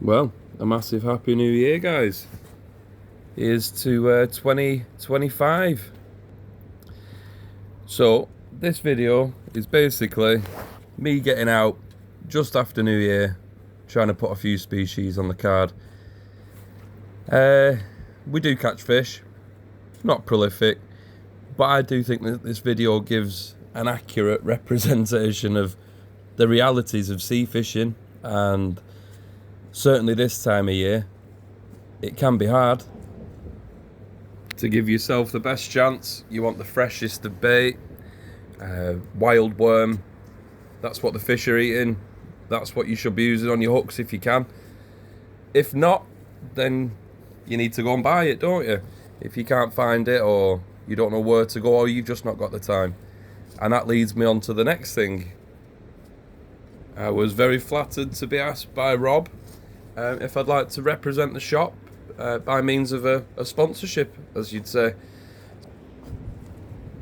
Well, a massive happy new year, guys. Here's to 2025. So, this video is basically me getting out just after New Year, trying to put a few species on the card. We do catch fish, not prolific, but I do think that this video gives an accurate representation of the realities of sea fishing, and certainly this time of year it can be hard. To give yourself the best chance, you want the freshest of bait, wild worm. That's what the fish are eating. That's what you should be using on your hooks if you can. If not, then you need to go and buy it, don't you? If you can't find it, or you don't know where to go, or you've just not got the time. And that leads me on to the next thing. I was very flattered to be asked by Rob if I'd like to represent the shop by means of a sponsorship, as you'd say.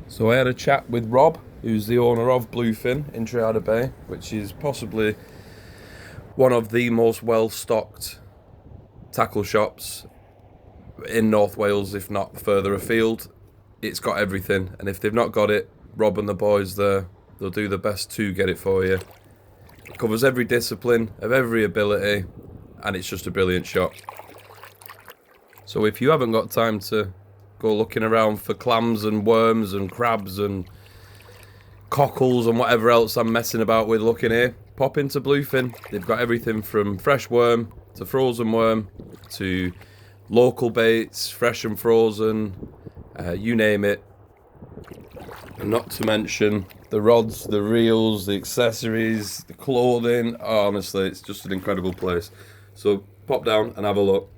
So I had a chat with Rob, who's the owner of Bluefin in Trearddur Bay, which is possibly one of the most well-stocked tackle shops in North Wales, if not further afield. It's got everything, and if they've not got it, Rob and the boys there, they'll do their best to get it for you. It covers every discipline of every ability, and it's just a brilliant shop. So if you haven't got time to go looking around for clams and worms and crabs and cockles and whatever else I'm messing about with looking here, pop into Bluefin. They've got everything from fresh worm to frozen worm to local baits, fresh and frozen, you name it. And not to mention the rods, the reels, the accessories, the clothing. Oh, honestly, it's just an incredible place. So pop down and have a look.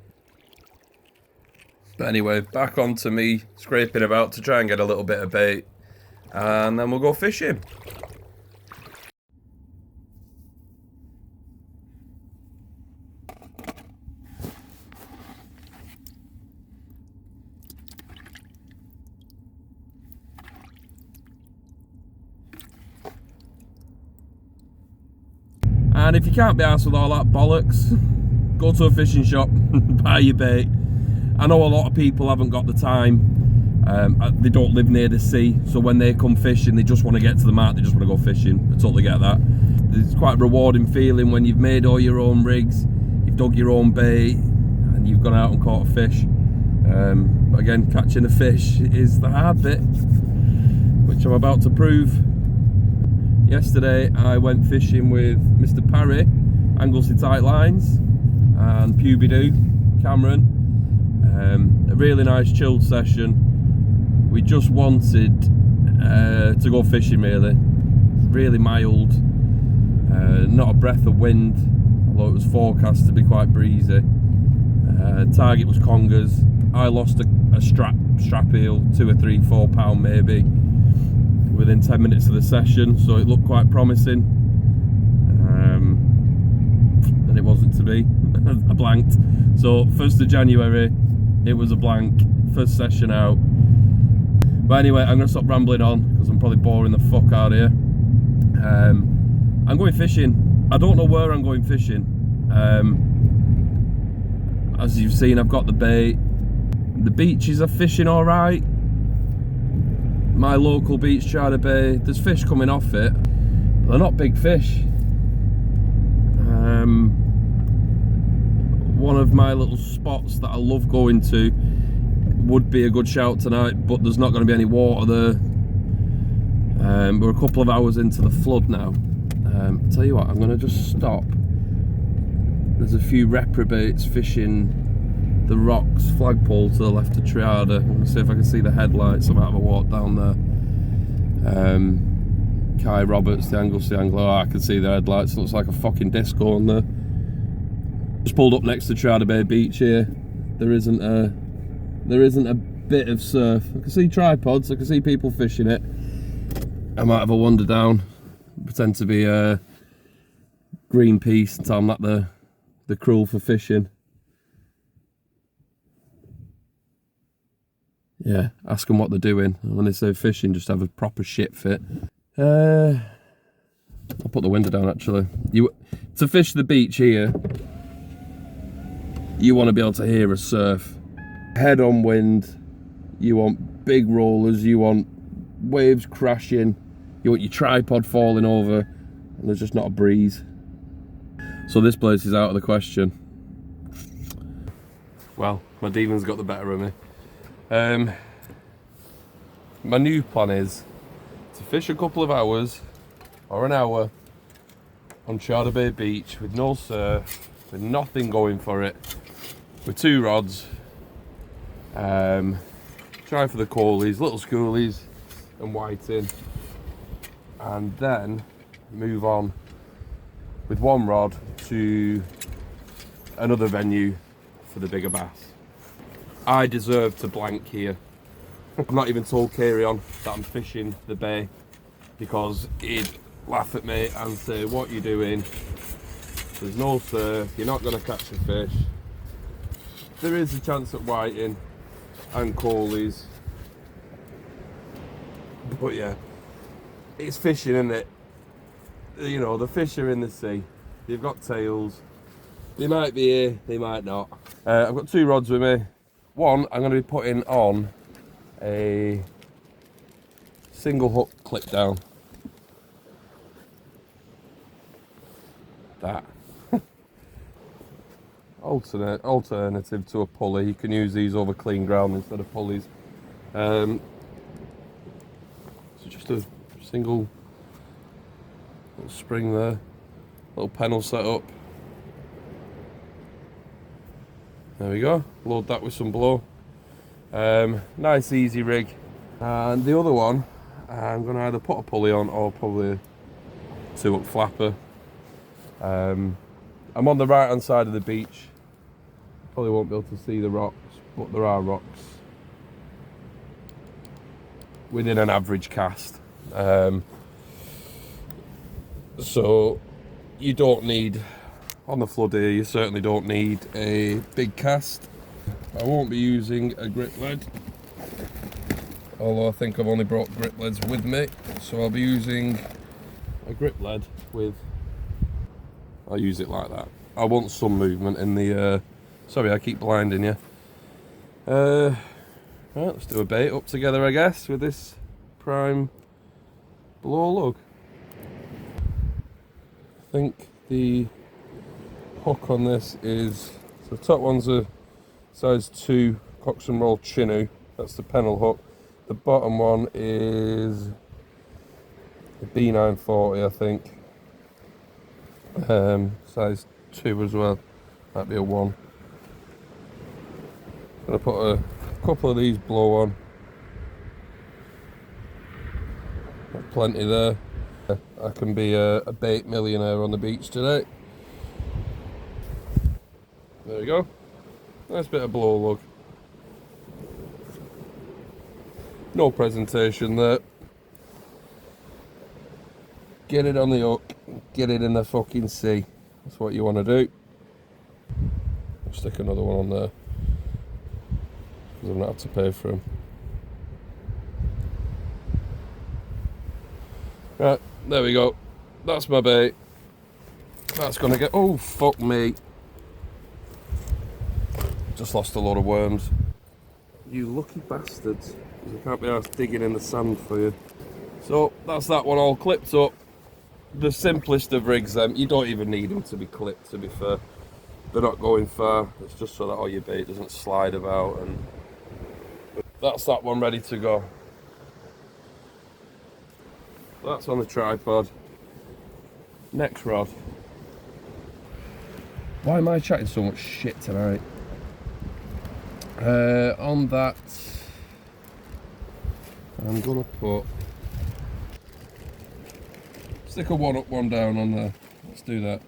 But anyway, back on to me scraping about to try and get a little bit of bait, and then we'll go fishing. And if you can't be arsed with all that bollocks, go to a fishing shop, buy your bait. I know a lot of people haven't got the time. They don't live near the sea, so when they come fishing, they just want to get to the mark, they just want to go fishing. I totally get that. It's quite a rewarding feeling when you've made all your own rigs, you've dug your own bait, and you've gone out and caught a fish. But again, catching a fish is the hard bit, which I'm about to prove. Yesterday I went fishing with Mr. Parry, Anglesey Tight Lines, and Puby Cameron. A really nice chilled session. We just wanted to go fishing, really mild, not a breath of wind, although it was forecast to be quite breezy. Target was Congers. I lost a strap eel, 2 or 3, 4 pound maybe, within 10 minutes of the session, so it looked quite promising. And it wasn't to be. I blanked. So 1st of January, it was a blank. First session out. But anyway, I'm gonna stop rambling on because I'm probably boring the fuck out of here. I'm going fishing. I don't know where I'm going fishing. As you've seen, I've got the bait. The beaches are fishing all right. My local beach, Trearddur Bay, there's fish coming off it, but they're not big fish. One of my little spots that I love going to would be a good shout tonight, but there's not going to be any water there. We're a couple of hours into the flood now. I'll tell you what, I'm going to just stop. There's a few reprobates fishing the rocks flagpole to the left of Trearddur. I'm going to see if I can see the headlights. I might have a walk down there. Kai Roberts, the Anglesey Angler. Oh, I can see the headlights. It looks like a fucking disco on there. Just pulled up next to Trearddur Bay Beach here. There isn't a bit of surf. I can see tripods. I can see people fishing it. I might have a wander down, pretend to be Greenpeace, and tell them that they're cruel for fishing. Yeah, ask them what they're doing. When they say fishing, just have a proper shit fit. I'll put the window down actually. To fish the beach here, you want to be able to hear a surf. Head on wind, you want big rollers, you want waves crashing, you want your tripod falling over, and there's just not a breeze. So this place is out of the question. Well, my demons got the better of me. My new plan is to fish a couple of hours or an hour on Trearddur Bay beach with no surf, with nothing going for it, with 2 rods. Try for the coalies, little schoolies and whiting, and then move on with 1 rod to another venue for the bigger bass. I deserve to blank here. I've not even told Carry On that I'm fishing the bay, because he'd laugh at me and say, what are you doing? There's no surf, you're not going to catch a fish. There is a chance at whiting and coalies, but yeah, it's fishing, isn't it? You know, the fish are in the sea, they've got tails, they might be here, they might not. I've got 2 rods with me. One, I'm going to be putting on a single hook clip down. That. Alternative to a pulley. You can use these over clean ground instead of pulleys. So just a single little spring there, little pennel set up. There we go. Load that with some blow. Nice easy rig. And the other one, I'm going to either put a pulley on or probably a 2-hook flapper. I'm on the right hand side of the beach. Probably won't be able to see the rocks, but there are rocks within an average cast. So you don't need, on the flood here, you certainly don't need a big cast. I won't be using a grip lead, although I think I've only brought grip leads with me, so I'll be using a grip lead with, I'll use it like that. I want some movement in the, sorry I keep blinding you. Right, let's do a bait up together, I guess, with this prime blow lug. I think the hook on this is, so the top one's a size 2 Cox and Roll Chinook, that's the pennel hook. The bottom one is a B940, I think, size 2 as well, might be a 1. I'm going to put a couple of these blow on, got plenty there. I can be a bait millionaire on the beach today. There we go. Nice bit of blow lug. No presentation there. Get it on the hook, get it in the fucking sea. That's what you want to do. I'll stick another one on there, because I've not had to pay for them. Right, there we go. That's my bait. That's gonna get, oh fuck me. Just lost a lot of worms. You lucky bastards. Because I can't be arsed digging in the sand for you. So that's that one all clipped up. The simplest of rigs them. You don't even need them to be clipped, to be fair. They're not going far. It's just so that all your bait doesn't slide about. And that's that one ready to go. That's on the tripod. Next rod. Why am I chatting so much shit tonight? On that, I'm gonna put, stick a 1 up, 1 down on there. Let's do that.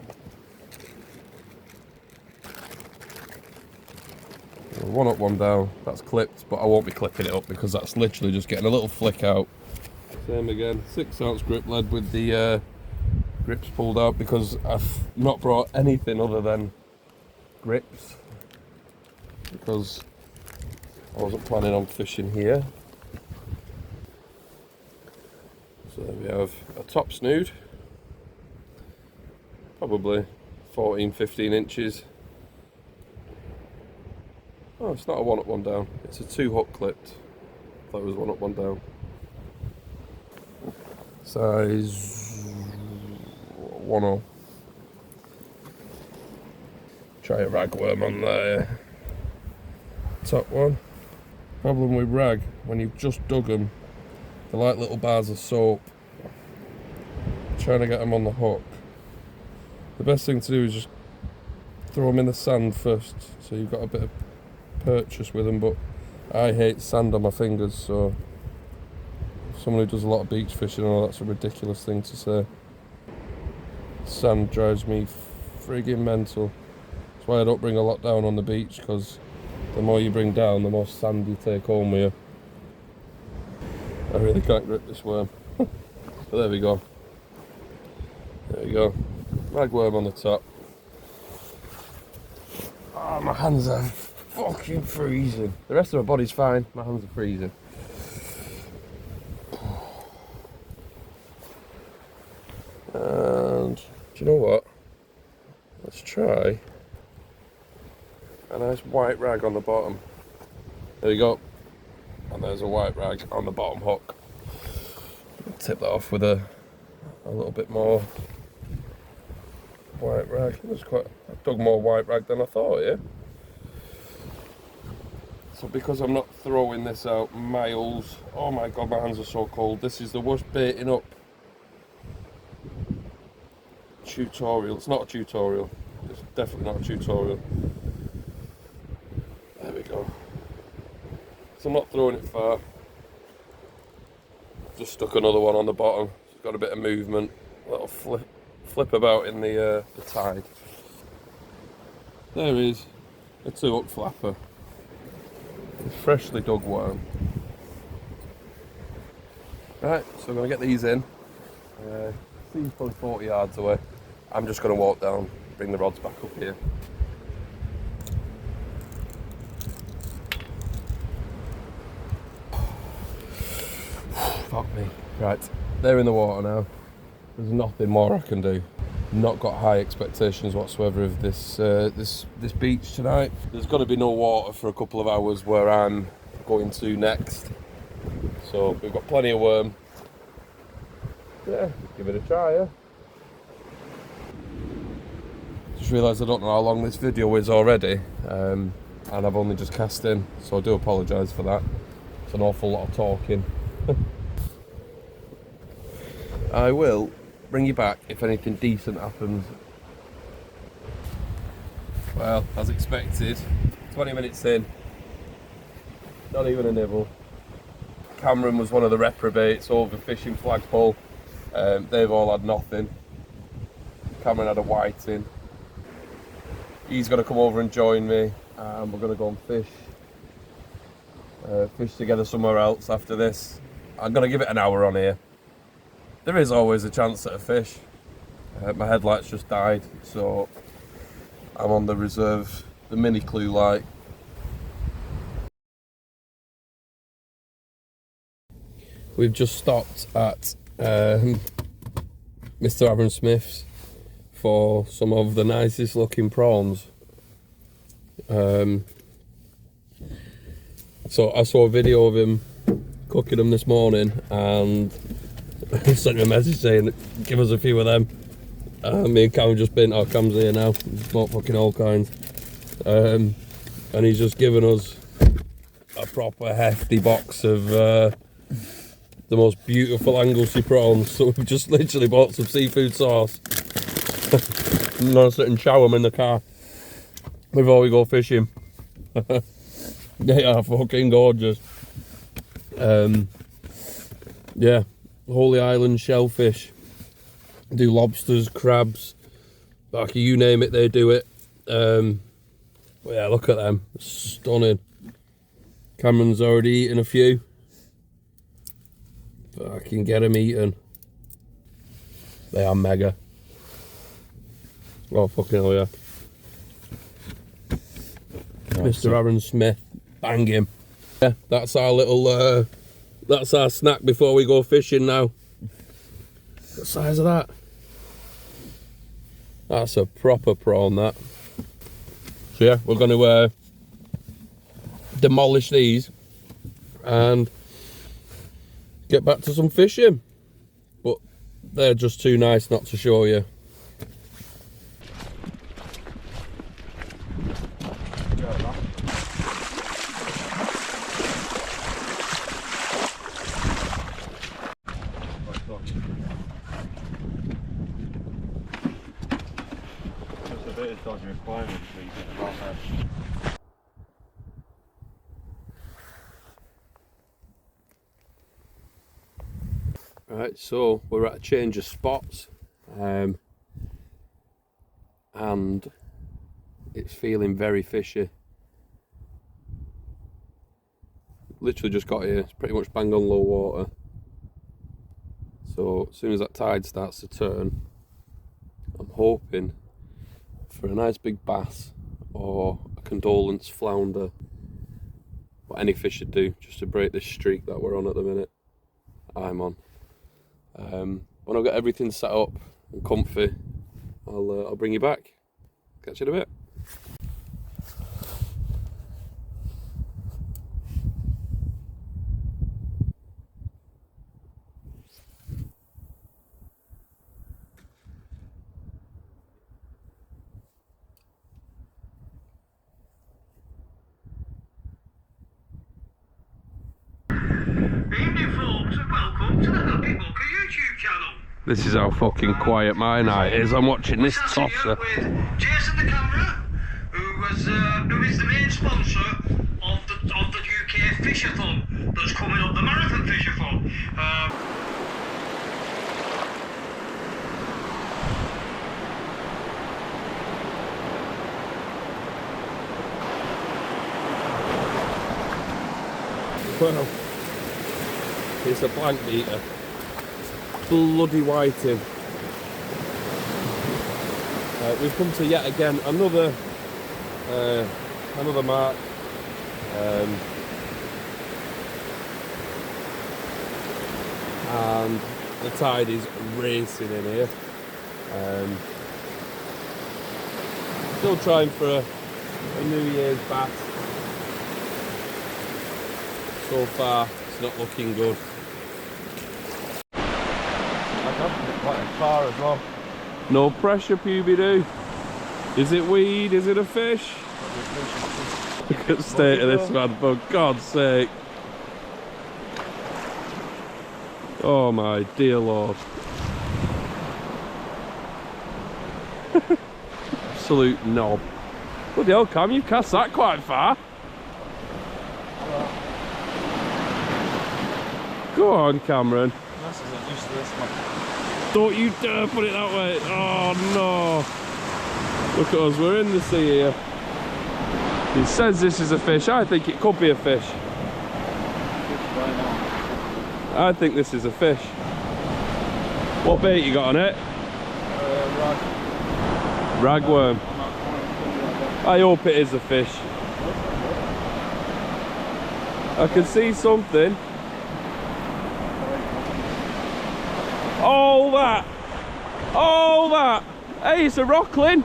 1 up, 1 down. That's clipped, but I won't be clipping it up because that's literally just getting a little flick out. Same again, 6-ounce grip lead with the grips pulled out, because I've not brought anything other than grips, because I wasn't planning on fishing here. So there we have a top snood, probably 14-15 inches, Oh, it's not a one up, one down. It's a 2 hook clipped. Thought it was 1 up, 1 down. Size 1/0. Try a ragworm on there. Top one. Problem with rag, when you've just dug them, they're like little bars of soap. Trying to get them on the hook. The best thing to do is just throw them in the sand first, so you've got a bit of purchase with them, but I hate sand on my fingers, so someone who does a lot of beach fishing, oh, that's a ridiculous thing to say. Sand drives me friggin' mental. That's why I don't bring a lot down on the beach, because the more you bring down, the more sand you take home with you. I really can't grip this worm. But there we go. There we go. Ragworm on the top. Oh, my hands are fucking freezing. The rest of my body's fine. My hands are freezing. And do you know what? Let's try a nice white rag on the bottom. There you go. And there's a white rag on the bottom hook. Tip that off with a little bit more white rag. I've dug more white rag than I thought here. So because I'm not throwing this out miles, oh my god, my hands are so cold. This is the worst baiting up tutorial. It's not a tutorial. It's definitely not a tutorial. There we go. So I'm not throwing it far. Just stuck another one on the bottom. It's got a bit of movement. A little flip about in the tide. There is a 2 hook flapper. A freshly dug worm. Right, so I'm going to get these in. Seems probably 40 yards away. I'm just going to walk down, bring the rods back up here. Fuck me. Right, they're in the water now. There's nothing more I can do. Not got high expectations whatsoever of this this beach tonight. There's got to be no water for a couple of hours where I'm going to next. So we've got plenty of worm. Yeah, give it a try, yeah. Just realised I don't know how long this video is already, and I've only just cast in, so I do apologise for that. It's an awful lot of talking. I will bring you back if anything decent happens. Well, as expected, 20 minutes in, not even a nibble. Cameron was one of the reprobates over fishing flagpole. They've all had nothing. Cameron had a whiting. He's going to come over and join me, and we're going to go and fish. Fish together somewhere else after this. I'm going to give it an hour on here. There is always a chance at a fish. My headlights just died, so I'm on the reserve, the mini clue light. We've just stopped at Mr. Aaron Smith's for some of the nicest looking prawns. So I saw a video of him cooking them this morning, and I sent him a message saying, give us a few of them. Me and Cam just been, Cam's here now, he's bought fucking all kinds. And he's just given us a proper hefty box of the most beautiful Anglesey prawns. So we've just literally bought some seafood sauce. I'm gonna sit and chow them in the car before we go fishing. They are fucking gorgeous. Yeah. Holy Island shellfish. Do lobsters, crabs, like you name it, they do it. But yeah, look at them, stunning. Cameron's already eaten a few. Fucking get them eaten. They are mega. Oh fucking hell yeah. Mr. Aaron Smith, bang him. Yeah, that's our little that's our snack before we go fishing now. What size of that? That's a proper prawn, that. So yeah, we're going to demolish these and get back to some fishing. But they're just too nice not to show you. Right, so we're at a change of spots, and it's feeling very fishy. Literally just got here, it's pretty much bang on low water. So as soon as that tide starts to turn, I'm hoping for a nice big bass or a condolence flounder. What any fish should do, just to break this streak that we're on at the minute. I'm on. When I've got everything set up and comfy, I'll bring you back. Catch you in a bit. Evening folks, and welcome to the Happy Booker YouTube channel. This is how fucking quiet my night is. I'm watching this tosser. With Jason the camera, who is the main sponsor of the UK Fishathon that's coming up, the Marathon Fishathon. Well, it's a blank beater. Bloody whiting. We've come to yet again another mark. And the tide is racing in here. Still trying for a New Year's bass. So far, it's not looking good. I got it quite far as well. No pressure, Puby-Doo. Is it weed? Is it a fish? Look at the state of this man, for God's sake. Oh my dear Lord. Absolute knob. Bloody hell, Cam, you've cast that quite far. Go on, Cameron. This isn't used to this one. Don't you dare put it that way. Oh no. Look at us, we're in the sea here. It says this is a fish. I think it could be a fish. I think this is a fish. What bait you got on it? Ragworm. I hope it is a fish. I can see something. All that! All that! Hey, it's a rocklin!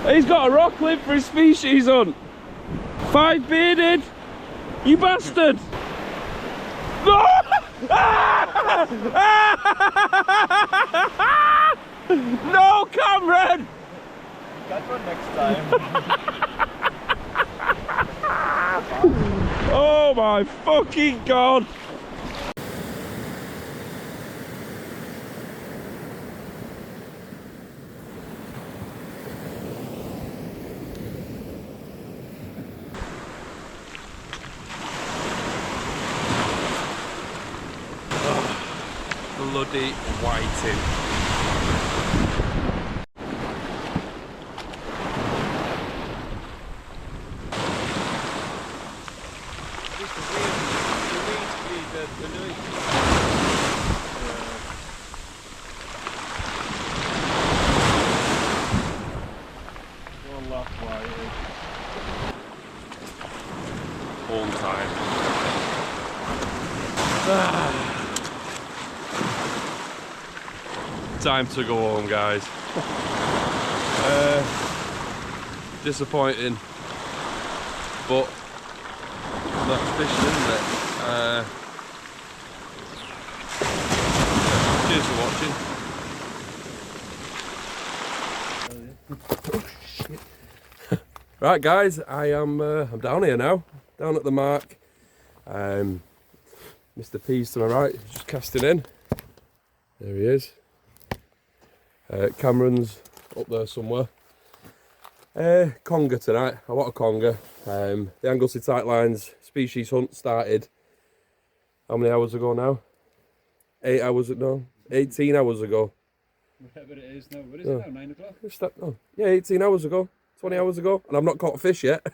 He's got a rocklin for his species hunt! 5 bearded! You bastard! No! No, Cameron! Catch one next time. Oh my fucking God! Bloody whiting. All time. Time to go home, guys. Disappointing, but that's fishing, isn't it? Cheers for watching. Right guys, I'm down here now, down at the mark. Mr. P's to my right, just casting in. There he is. Cameron's up there somewhere. Conger tonight. I want a conger. The Anglesey tight lines species hunt started how many hours ago now? 8 hours ago? 18 hours ago. Whatever it is now. What is it now? 9 o'clock? Oh, yeah, 18 hours ago. 20 hours ago. And I've not caught a fish yet.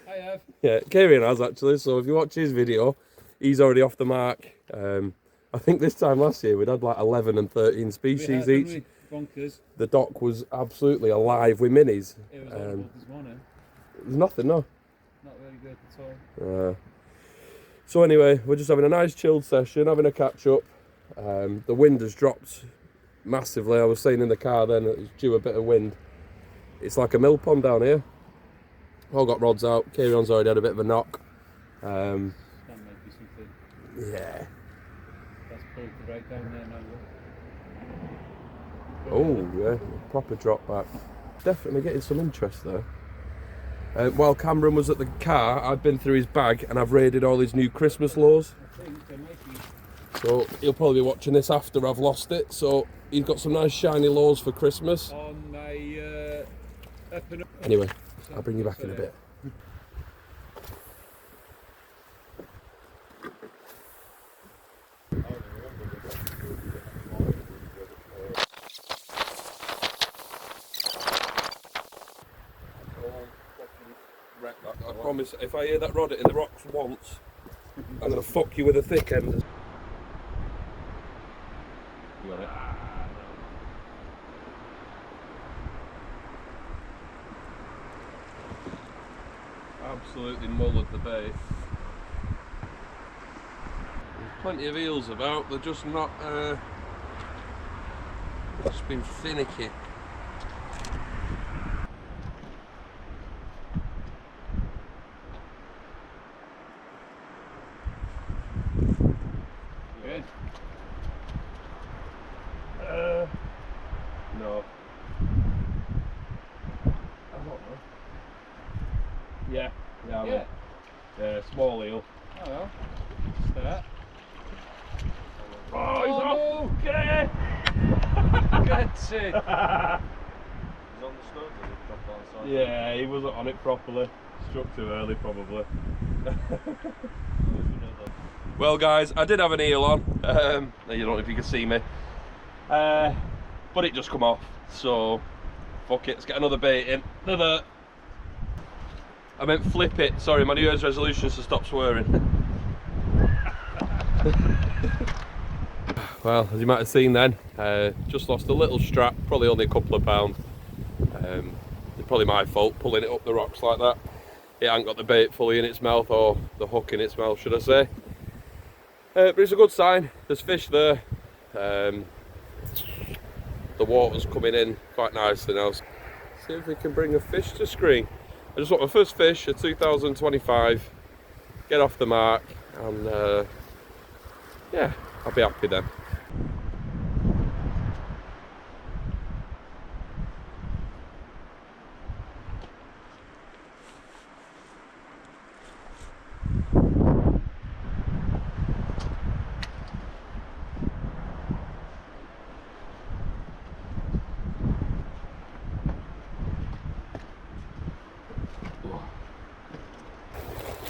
I have. Yeah, Kieran has actually. So if you watch his video, he's already off the mark. I think this time last year we'd had like 11 and 13 species each. Bonkers. The dock was absolutely alive with minis. It was horrible this morning. There's nothing, no. Not very good at all. So anyway, we're just having a nice chilled session, having a catch up. The wind has dropped massively. I was saying in the car then it was due a bit of wind. It's like a mill pond down here. All got rods out. Kieran's already had a bit of a knock. That might be something. Yeah. That's pulled right down there now. Oh yeah, proper drop back. Definitely getting some interest there. While Cameron was at the car, I've been through his bag and I've raided all his new Christmas lures. I think there might be. So he'll probably be watching this after I've lost it. So he's got some nice shiny lures for Christmas. On my up and up. Anyway, I'll bring you back in a bit. I promise, if I hear that rod in the rocks once, I'm going to fuck you with a thick end. You got it? Absolutely mullered the bait. There's plenty of eels about, they're just not, just been finicky. No. I don't know. Yeah, yeah, small eel. Oh well. Start. Oh, he's off! Get it! That's it. He's on the stone, did he? Dropped on side. Yeah, he wasn't on it properly. Struck too early, probably. Well, guys, I did have an eel on. You don't know if you can see me. But it just come off, so fuck it, let's get another bait in. Another. I meant flip it. Sorry, my New Year's resolution is to stop swearing. Well, as you might have seen then, just lost a little strap, probably only a couple of pounds. It's probably my fault pulling it up the rocks like that. It hasn't got the bait fully in its mouth, or the hook in its mouth, should I say. But it's a good sign, there's fish there. The water's coming in quite nicely now. See if we can bring a fish to screen. I just want my first fish at 2025, get off the mark, and yeah, I'll be happy then.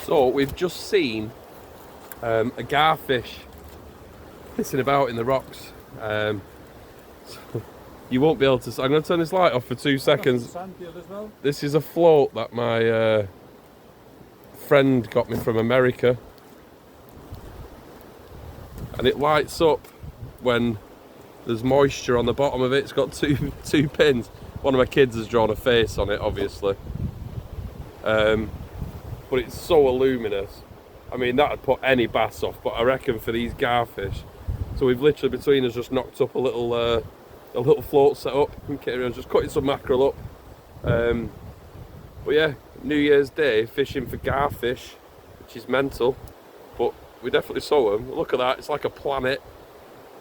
So we've just seen a garfish pissing about in the rocks. So you won't be able to. I'm going to turn this light off for 2 seconds. Well. This is a float that my friend got me from America, and it lights up when there's moisture on the bottom of it. It's got two pins. One of my kids has drawn a face on it, obviously. But it's so luminous. I mean, that would put any bass off, but I reckon for these garfish. So we've literally between us just knocked up a little float set up, and Kieran's just cutting some mackerel up. But yeah, New Year's Day fishing for garfish which is mental, but we definitely saw them. Look at that, it's like a planet.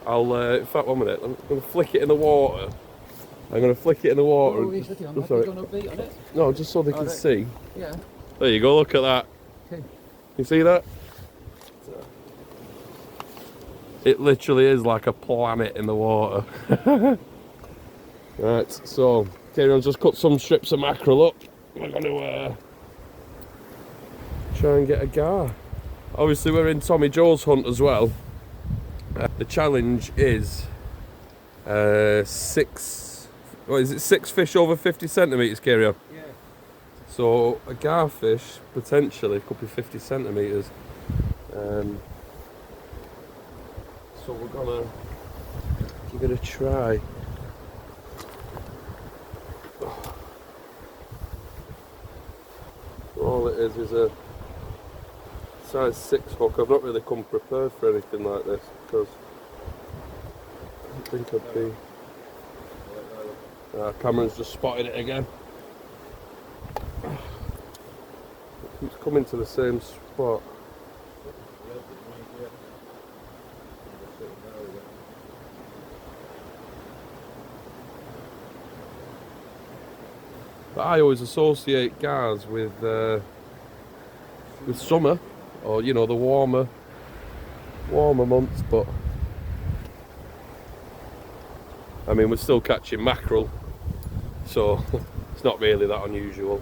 I'll, in fact, 1 minute, I'm going to flick it in the water. I'm going to flick it in the water. Oh, he's looking on that. You're going to beat on it? No, just so they can see. Yeah. There you go, look at that. Okay. You see that? It literally is like a planet in the water. Right, so Kieran's just cut some strips of mackerel up. We're going to try and get a gar. Obviously we're in Tommy Joe's hunt as well. The challenge is 6 fish over 50 centimetres, Kieran? Yeah. So a garfish potentially could be 50 centimetres. So we're gonna give it a try. All it is a size 6 hook. I've not really come prepared for anything like this because I think I'd be. Cameron's just spotted it again. It keeps coming to the same spot. But I always associate gars with summer, or you know, the warmer months. But I mean, we're still catching mackerel, so it's not really that unusual.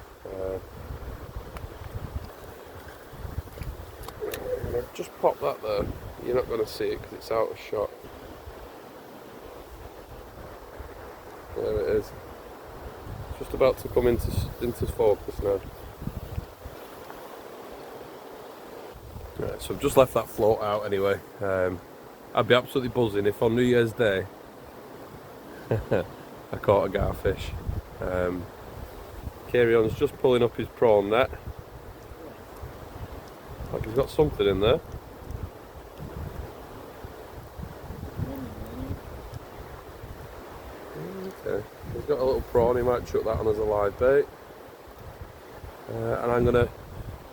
Just pop that there. You're not going to see it because it's out of shot. There it is. Just about to come into focus now. Right, so I've just left that float out anyway. I'd be absolutely buzzing if on New Year's Day I caught a garfish. Kieran's just pulling up his prawn net. Like he's got something in there. Okay, he's got a little prawn, he might chuck that on as a live bait. And I'm going to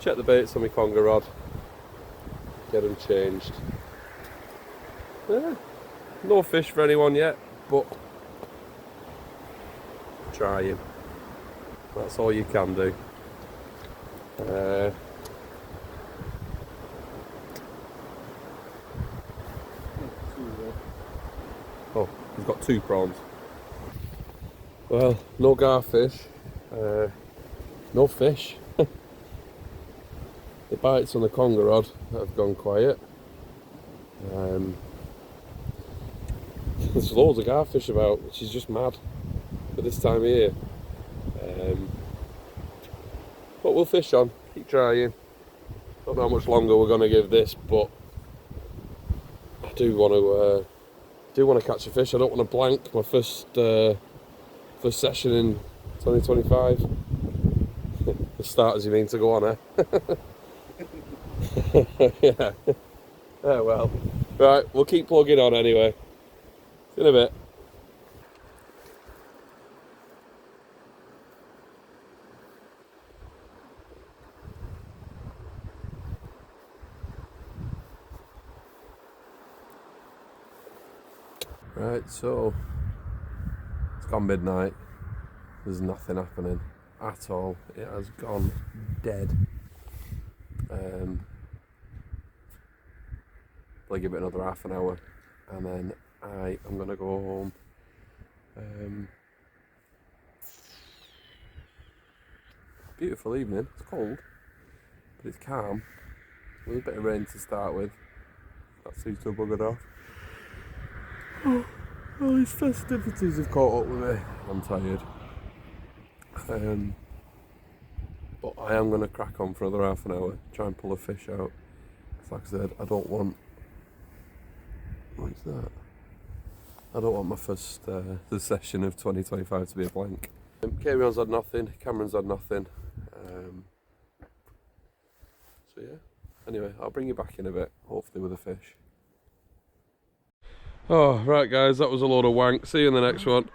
check the baits on my conger rod, get them changed. No fish for anyone yet, but trying. That's all you can do. Oh, he's got 2 prawns. Well, no garfish, no fish. The bites on the conger rod have gone quiet. There's loads of garfish about, which is just mad for this time of year. But we'll fish on, keep trying. Don't know how much longer we're going to give this, but I do want to catch a fish. I don't want to blank my first session in 2025. The starters you mean to go on, eh? Yeah. Oh well. Right, we'll keep plugging on anyway. See you in a bit. Right, so it's gone midnight. There's nothing happening at all. It has gone dead. I'll give it another half an hour and then I am going to go home. Beautiful evening. It's cold, but it's calm. A little bit of rain to start with. That seems to have buggered off. Oh, these festivities have caught up with me. I'm tired. But I am going to crack on for another half an hour, try and pull a fish out. Because like I said, I don't want... What is that? I don't want my first the session of 2025 to be a blank. Kieran's had nothing, Cameron's had nothing. So yeah, anyway, I'll bring you back in a bit, hopefully with a fish. Oh, right guys, that was a load of wank. See you in the next one.